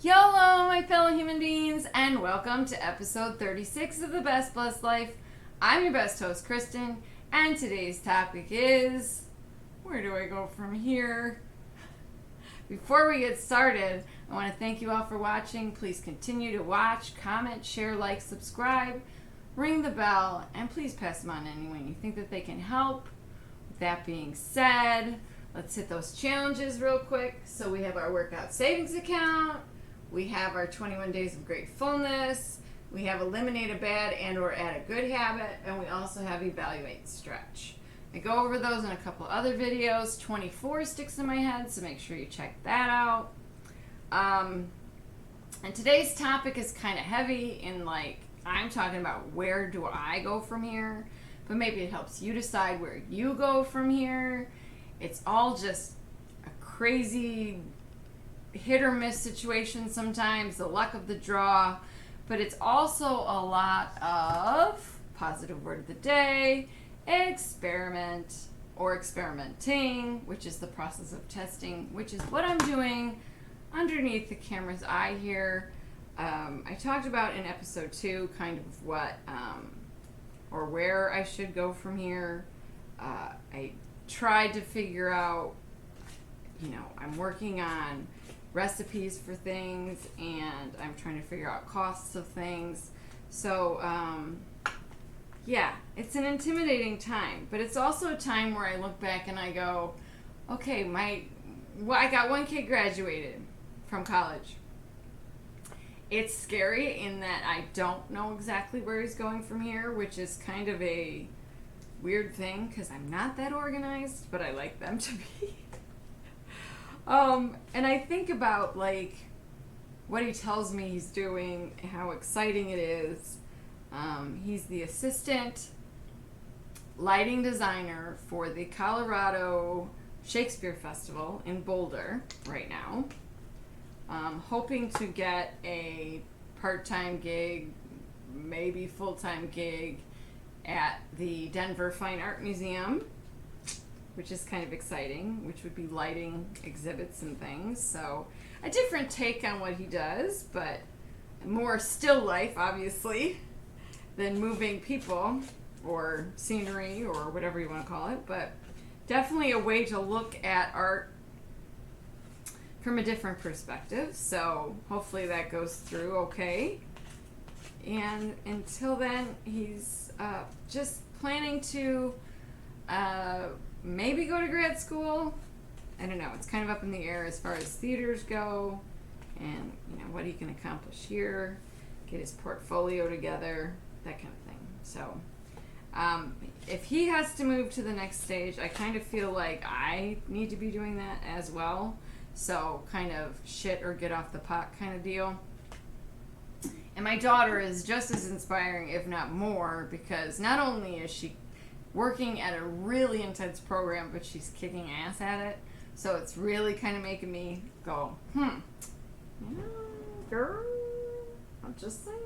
YOLO, my fellow human beings, and welcome to episode 36 of The Best Blessed Life. I'm your best host, Kristen, and today's topic is, where do I go from here? Before we get started, I want to thank you all for watching. Please continue to watch, comment, share, like, subscribe, ring the bell, and please pass them on to anyone you think that they can help. With that being said, let's hit those challenges real quick. So we have our workout savings account. We have our 21 days of gratefulness. We have eliminate a bad and or add a good habit. And we also have evaluate stretch. I go over those in a couple other videos. 24 sticks in my head, so make sure you check that out. And today's topic is kind of heavy in I'm talking about where do I go from here. But maybe it helps you decide where you go from here. It's all just a crazy hit or miss situation sometimes, the luck of the draw, but it's also a lot of positive word of the day, experiment or experimenting, which is the process of testing, which is what I'm doing underneath the camera's eye here. I talked about in episode 2 kind of what or where I should go from here. I tried to figure out, I'm working on recipes for things and I'm trying to figure out costs of things. So, it's an intimidating time, but it's also a time where I look back and I go, okay, I got one kid graduated from college. It's scary in that I don't know exactly where he's going from here, which is kind of a weird thing because I'm not that organized, but I like them to be. And I think about what he tells me he's doing, how exciting it is. He's the assistant lighting designer for the Colorado Shakespeare Festival in Boulder right now. Hoping to get a part-time gig, maybe full-time gig at the Denver Fine Art Museum, which is kind of exciting, which would be lighting exhibits and things. So a different take on what he does, but more still life, obviously, than moving people or scenery or whatever you want to call it. But definitely a way to look at art from a different perspective. So hopefully that goes through okay. And until then, he's just planning to maybe go to grad school. I don't know. It's kind of up in the air as far as theaters go and what he can accomplish here, get his portfolio together, that kind of thing. So if he has to move to the next stage, I kind of feel like I need to be doing that as well. So kind of shit or get off the pot kind of deal. And my daughter is just as inspiring, if not more, because not only is she working at a really intense program, but she's kicking ass at it. So it's really kind of making me go, girl, I'm just saying.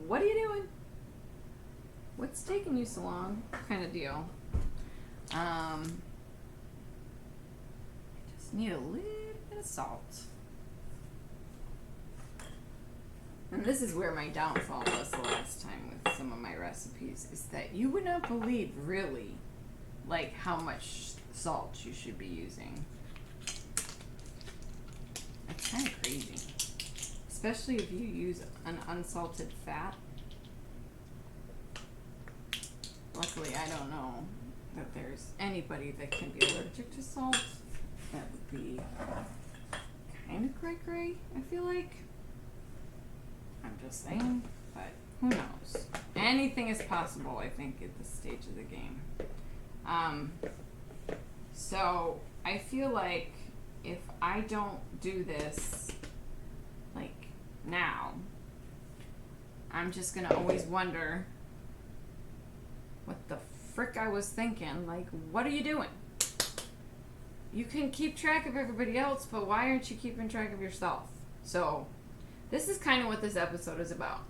What are you doing? What's taking you so long? Kind of deal. I just need a little bit of salt. And this is where my downfall was the last time with some of my recipes, is that you would not believe really how much salt you should be using. That's kind of crazy. Especially if you use an unsalted fat. Luckily, I don't know that there's anybody that can be allergic to salt. That would be kind of cray-cray, I feel like. I'm just saying, but who knows? Anything is possible, I think, at this stage of the game. So I feel like if I don't do this, now, I'm just going to always wonder what the frick I was thinking. What are you doing? You can keep track of everybody else, but why aren't you keeping track of yourself? So this is kind of what this episode is about.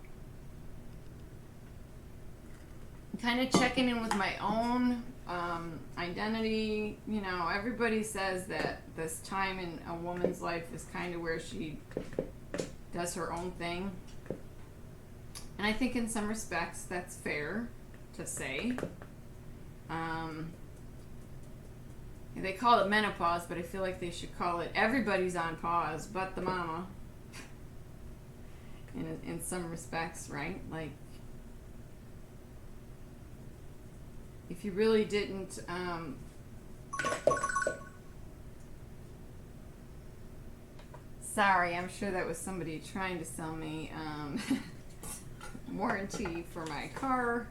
I'm kind of checking in with my own identity. You know, everybody says that this time in a woman's life is kind of where she does her own thing. And I think in some respects that's fair to say. They call it menopause, but I feel like they should call it everybody's on pause but the mama. In some respects, right? Like, if you really didn't sorry, I'm sure that was somebody trying to sell me warranty for my car.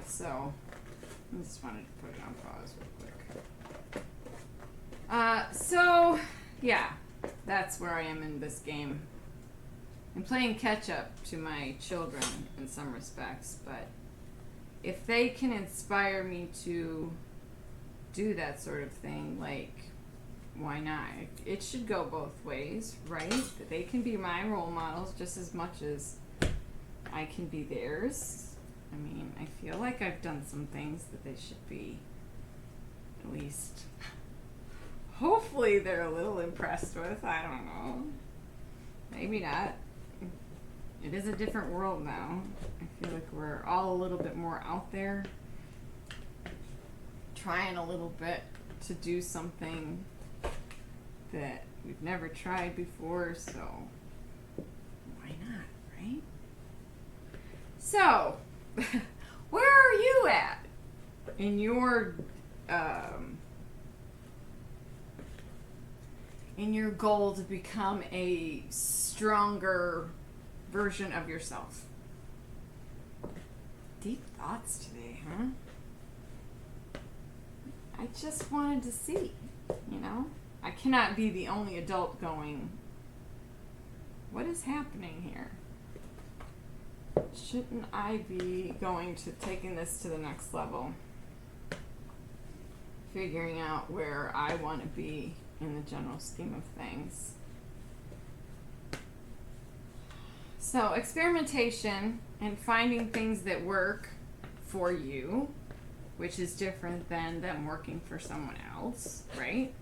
So I just wanted to put it on pause real quick. So yeah, that's where I am in this game. I'm playing catch up to my children in some respects, but if they can inspire me to do that sort of thing, like, why not? It should go both ways, right? They can be my role models just as much as I can be theirs. I mean, I feel like I've done some things that they should be, at least, hopefully they're a little impressed with. I don't know. Maybe not. It is a different world now. I feel like we're all a little bit more out there, trying a little bit to do something that we've never tried before, so why not, right? So, where are you at in your goal to become a stronger version of yourself? Deep thoughts today, huh? I just wanted to see, you know? I cannot be the only adult going, what is happening here? Shouldn't I be going to taking this to the next level? Figuring out where I want to be in the general scheme of things. So experimentation and finding things that work for you, which is different than them working for someone else, right?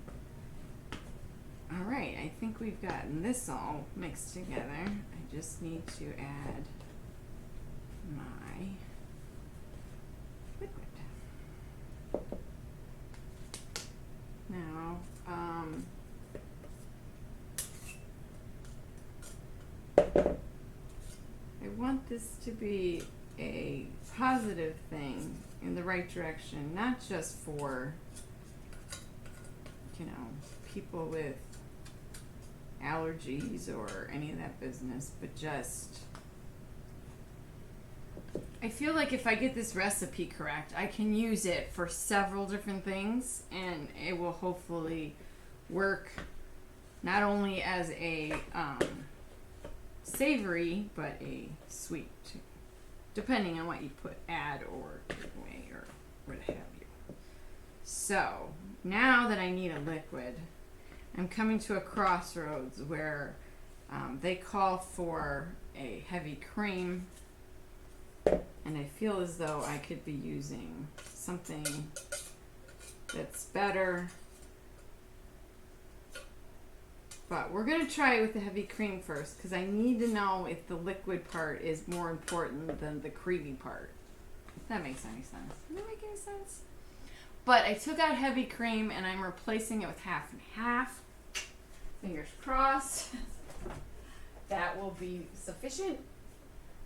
All right, I think we've gotten this all mixed together. I just need to add my liquid. Now, I want this to be a positive thing in the right direction, not just for, you know, people with allergies or any of that business, but just, I feel like if I get this recipe correct, I can use it for several different things, and it will hopefully work not only as a savory, but a sweet too, depending on what you add or take away or what have you. So now that I need a liquid, I'm coming to a crossroads where they call for a heavy cream, and I feel as though I could be using something that's better. But we're going to try it with the heavy cream first, because I need to know if the liquid part is more important than the creamy part. If that makes any sense. Does that make any sense? But I took out heavy cream and I'm replacing it with half and half. Fingers crossed. That will be sufficient,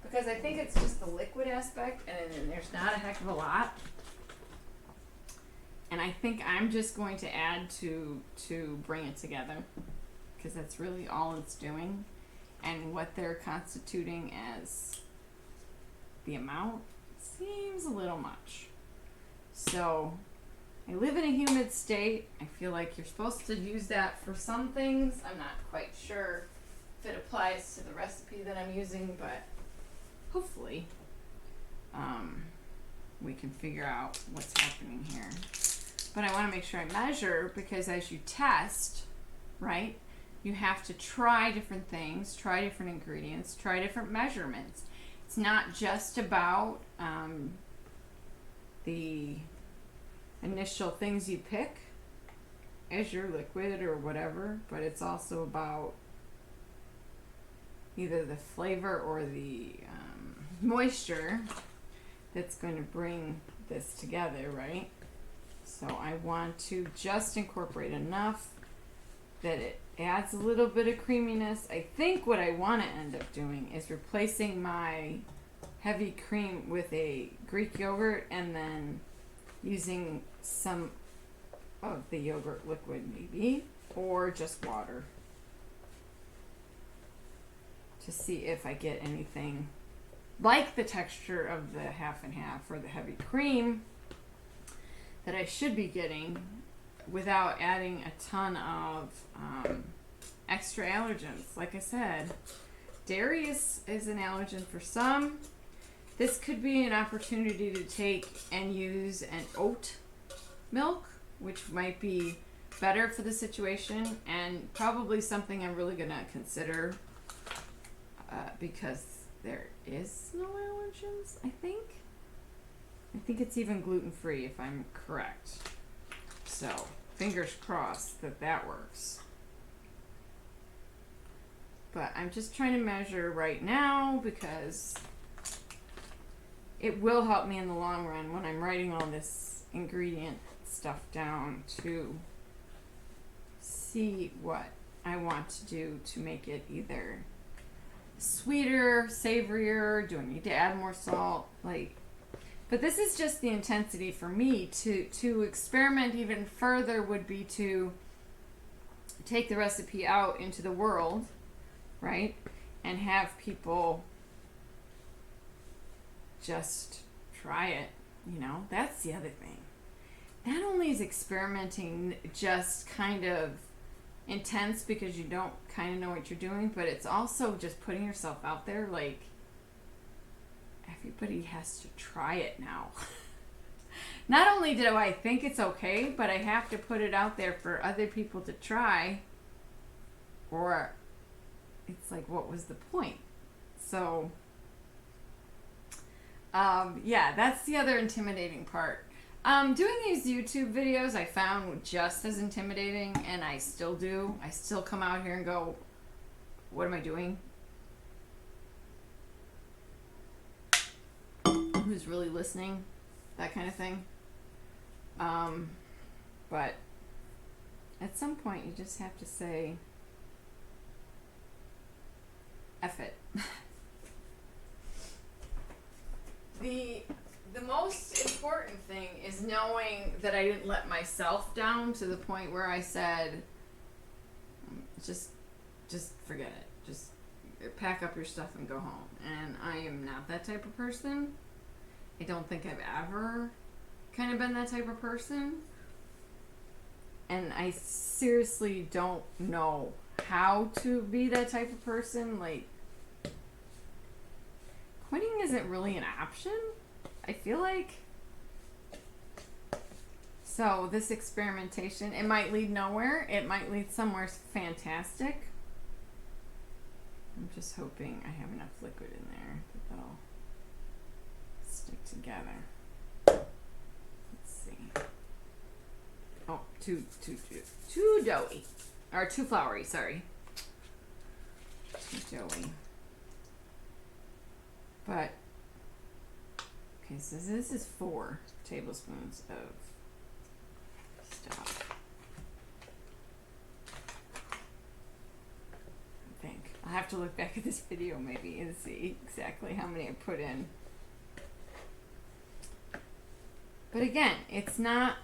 because I think it's just the liquid aspect and there's not a heck of a lot. And I think I'm just going to add to bring it together, because that's really all it's doing. And what they're constituting as the amount seems a little much. So I live in a humid state. I feel like you're supposed to use that for some things. I'm not quite sure if it applies to the recipe that I'm using, but hopefully we can figure out what's happening here. But I want to make sure I measure, because as you test, right, you have to try different things, try different ingredients, try different measurements. It's not just about the initial things you pick as your liquid or whatever, but it's also about either the flavor or the moisture that's going to bring this together, right? So I want to just incorporate enough that it adds a little bit of creaminess. I think what I want to end up doing is replacing my heavy cream with a Greek yogurt and then using some of the yogurt liquid maybe, or just water, to see if I get anything like the texture of the half and half or the heavy cream that I should be getting without adding a ton of extra allergens. Like I said, dairy is an allergen for some. This could be an opportunity to take and use an oat milk, which might be better for the situation, and probably something I'm really going to consider because there is no allergens, I think. I think it's even gluten-free if I'm correct. So, fingers crossed that that works. But I'm just trying to measure right now because it will help me in the long run when I'm writing all this ingredient stuff down to see what I want to do to make it either sweeter, savorier, do I need to add more salt, but this is just the intensity for me. To experiment even further would be to take the recipe out into the world, right, and have people just try it. That's the other thing. Not only is experimenting just kind of intense because you don't kind of know what you're doing, but it's also just putting yourself out there. Like, everybody has to try it now. Not only do I think it's okay, but I have to put it out there for other people to try, or it's like, what was the point? So, yeah, that's the other intimidating part. Doing these YouTube videos I found just as intimidating, and I still do. I still come out here and go, what am I doing? Who's really listening? That kind of thing. But at some point you just have to say, F it. The most important thing is knowing that I didn't let myself down to the point where I said, just forget it. Just pack up your stuff and go home. And I am not that type of person. I don't think I've ever kind of been that type of person. And I seriously don't know how to be that type of person. Like, quitting isn't really an option, I feel like. So this experimentation, it might lead nowhere. It might lead somewhere fantastic. I'm just hoping I have enough liquid in there that they'll stick together. Let's see. Oh, too doughy. Or too floury, sorry. Too doughy. But, okay, so this is 4 tablespoons of stuff. I think. I'll have to look back at this video maybe and see exactly how many I put in. But again, it's not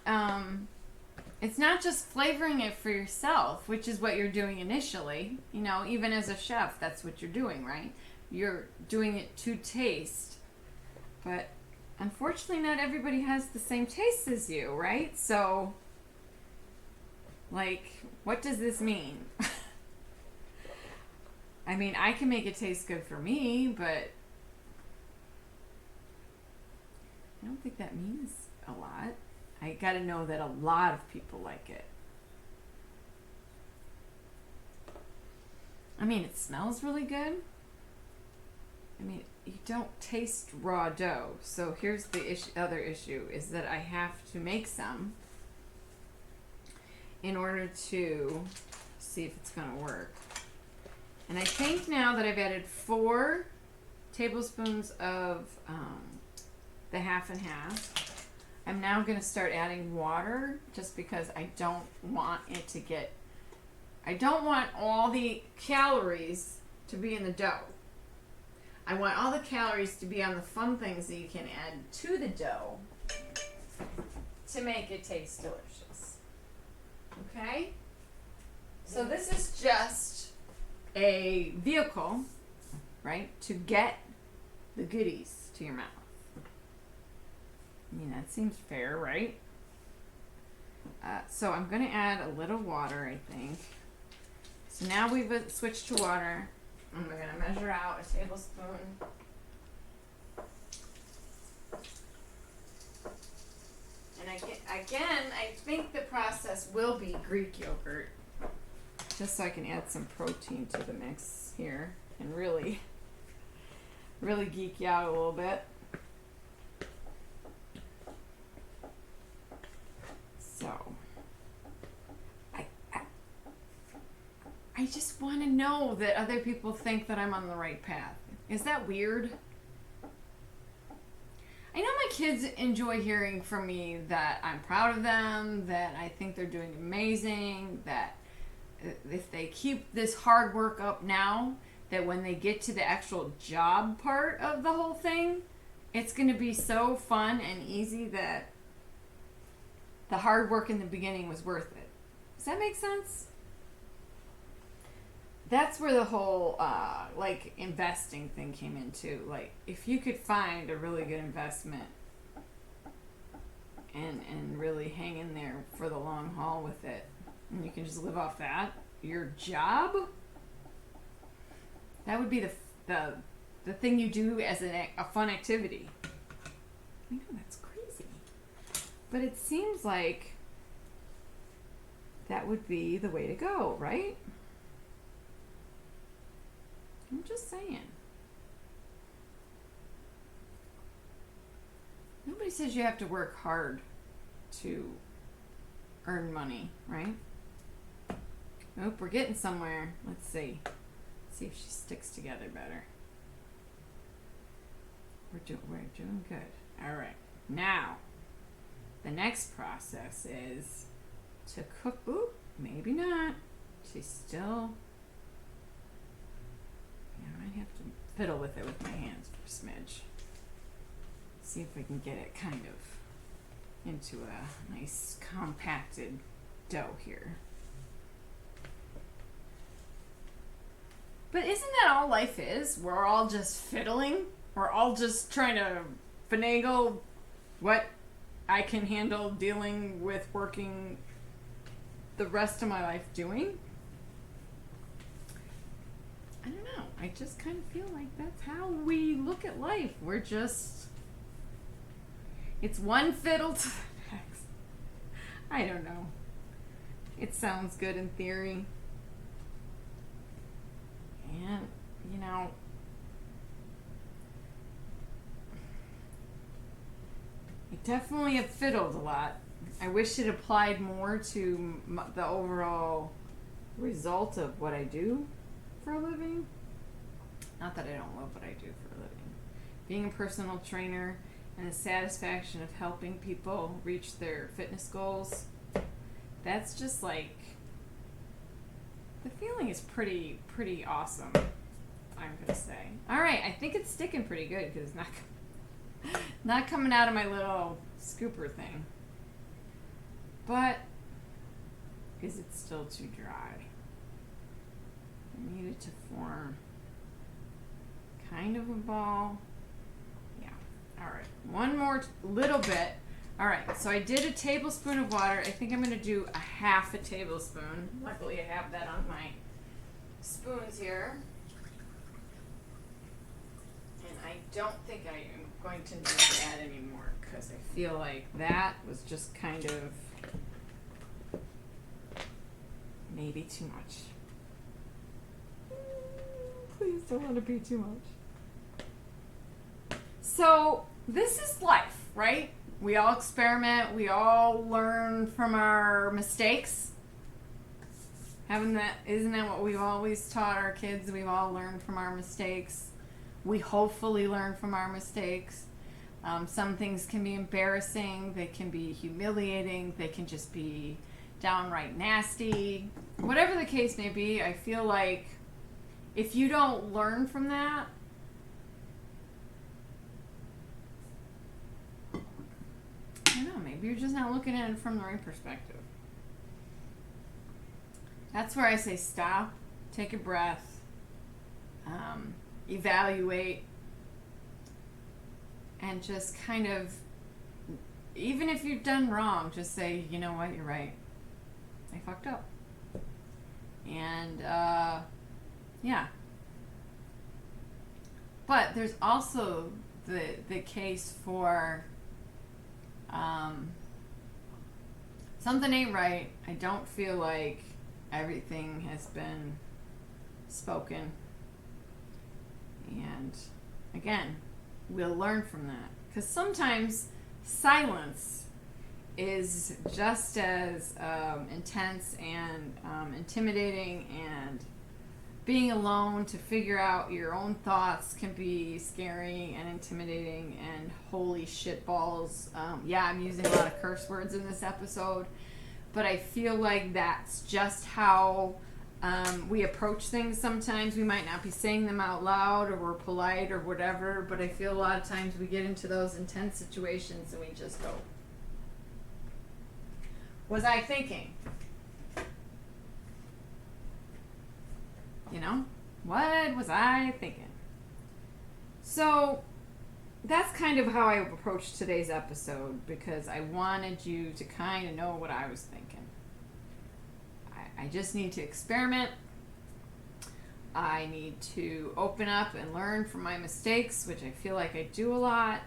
just flavoring it for yourself, which is what you're doing initially. Even as a chef, that's what you're doing, right? You're doing it to taste. But unfortunately, not everybody has the same taste as you, right? So, what does this mean? I mean, I can make it taste good for me, but I don't think that means a lot. I gotta know that a lot of people like it. I mean, it smells really good. I mean, you don't taste raw dough. So here's the other issue is that I have to make some in order to see if it's going to work. And I think now that I've added 4 tablespoons of the half and half, I'm now going to start adding water just because I don't want it to get, I don't want all the calories to be in the dough. I want all the calories to be on the fun things that you can add to the dough to make it taste delicious. Okay? So this is just a vehicle, right, to get the goodies to your mouth. I mean, that seems fair, right? So I'm going to add a little water, I think. So now we've switched to water. And we're going to measure out a tablespoon. And again, I think the process will be Greek yogurt. Just so I can add some protein to the mix here and really geek you out a little bit. So, I just want to know that other people think that I'm on the right path. Is that weird? I know my kids enjoy hearing from me that I'm proud of them, that I think they're doing amazing, that if they keep this hard work up now, that when they get to the actual job part of the whole thing, it's going to be so fun and easy that the hard work in the beginning was worth it. Does that make sense? That's where the whole like investing thing came into. Like, if you could find a really good investment and really hang in there for the long haul with it, and you can just live off that, your job, that would be the thing you do as a fun activity. I know, that's crazy. But it seems like that would be the way to go, right? I'm just saying. Nobody says you have to work hard to earn money, right? Nope, we're getting somewhere. Let's see. Let's see if she sticks together better. We're doing good. All right. Now, the next process is to cook. Ooh, maybe not. She's still... I might have to fiddle with it with my hands for a smidge. See if I can get it kind of into a nice compacted dough here. But isn't that all life is? We're all just fiddling. We're all just trying to finagle what I can handle dealing with working the rest of my life doing. I don't know. I just kind of feel like that's how we look at life. We're just... It's one fiddle to the next. I don't know. It sounds good in theory. And, you know... I definitely have fiddled a lot. I wish it applied more to the overall result of what I do for a living. Not that I don't love what I do for a living. Being a personal trainer and the satisfaction of helping people reach their fitness goals, that's just like, the feeling is pretty awesome, I'm gonna say. All right, I think it's sticking pretty good because it's not coming out of my little scooper thing. But is it still too dry? I need it to form kind of a ball. Yeah. All right. One more little bit. All right. So I did a tablespoon of water. I think I'm going to do a half a tablespoon. Luckily, I have that on my spoons here. And I don't think I am going to need to add any more because I feel like that was just kind of maybe too much. Please don't let it be too much. So this is life, right? We all experiment. We all learn from our mistakes. Isn't that what we've always taught our kids? We've all learned from our mistakes. We hopefully learn from our mistakes. Some things can be embarrassing. They can be humiliating. They can just be downright nasty. Whatever the case may be, I feel like if you don't learn from that, I don't know, maybe you're just not looking at it from the right perspective. That's where I say stop, take a breath, evaluate, and just kind of, even if you've done wrong, just say, you know what, you're right. I fucked up. And, yeah. But there's also the case for something ain't right. I don't feel like everything has been spoken. And again, we'll learn from that. Because sometimes silence is just as intense and intimidating, and being alone to figure out your own thoughts can be scary and intimidating and holy shit balls. Yeah, I'm using a lot of curse words in this episode, but I feel like that's just how we approach things sometimes. We might not be saying them out loud, or we're polite or whatever, but I feel a lot of times we get into those intense situations and we just go, was I thinking? You know, what was I thinking? So that's kind of how I approached today's episode, because I wanted you to kind of know what I was thinking. I just need to experiment. I need to open up and learn from my mistakes, which I feel like I do a lot.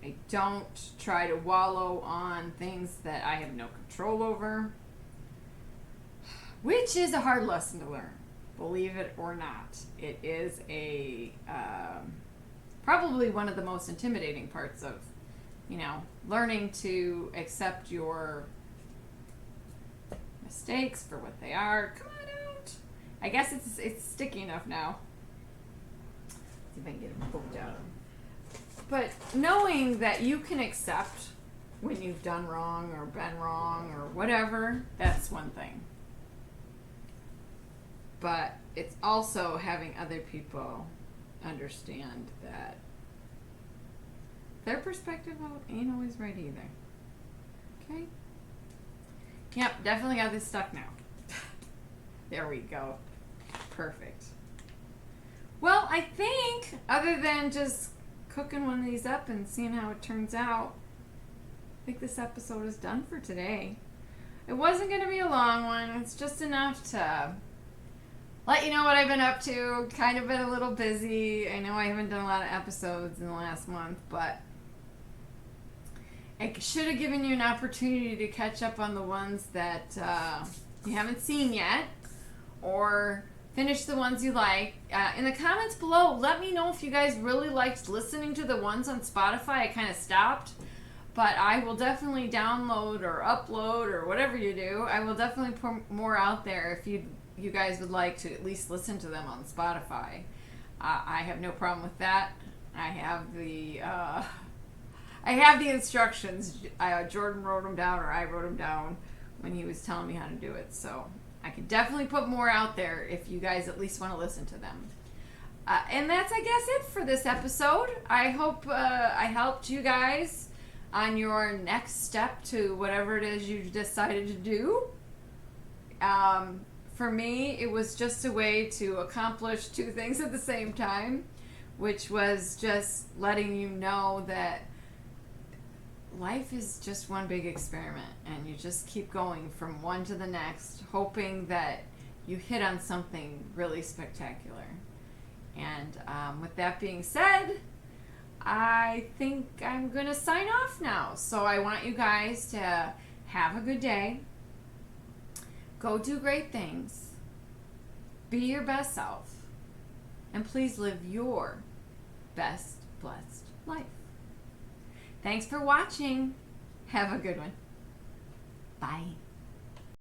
I don't try to wallow on things that I have no control over, which is a hard lesson to learn. Believe it or not, it is a probably one of the most intimidating parts of, learning to accept your mistakes for what they are. Come on out. I guess it's sticky enough now. Let's see if I can get it poked out. But knowing that you can accept when you've done wrong or been wrong or whatever, that's one thing. But it's also having other people understand that their perspective ain't always right either. Okay? Yep, definitely got this stuck now. There we go. Perfect. Well, I think, other than just cooking one of these up and seeing how it turns out, I think this episode is done for today. It wasn't going to be a long one. It's just enough to let you know what I've been up to. Kind of been a little busy. I know I haven't done a lot of episodes in the last month, but I should have given you an opportunity to catch up on the ones that you haven't seen yet, or finish the ones you like. In the comments below, let me know if you guys really liked listening to the ones on Spotify. I kind of stopped, but I will definitely download or upload or whatever you do. I will definitely put more out there if you guys would like to at least listen to them on Spotify. I have no problem with that. I have the instructions. Jordan wrote them down, or I wrote them down when he was telling me how to do it. So I can definitely put more out there if you guys at least want to listen to them. And that's, I guess, it for this episode. I hope I helped you guys on your next step to whatever it is you decided to do. For me, it was just a way to accomplish two things at the same time, which was just letting you know that life is just one big experiment, and you just keep going from one to the next, hoping that you hit on something really spectacular. And with that being said, I think I'm going to sign off now. So I want you guys to have a good day. Go do great things. Be your best self. And please live your best blessed life. Thanks for watching. Have a good one. Bye.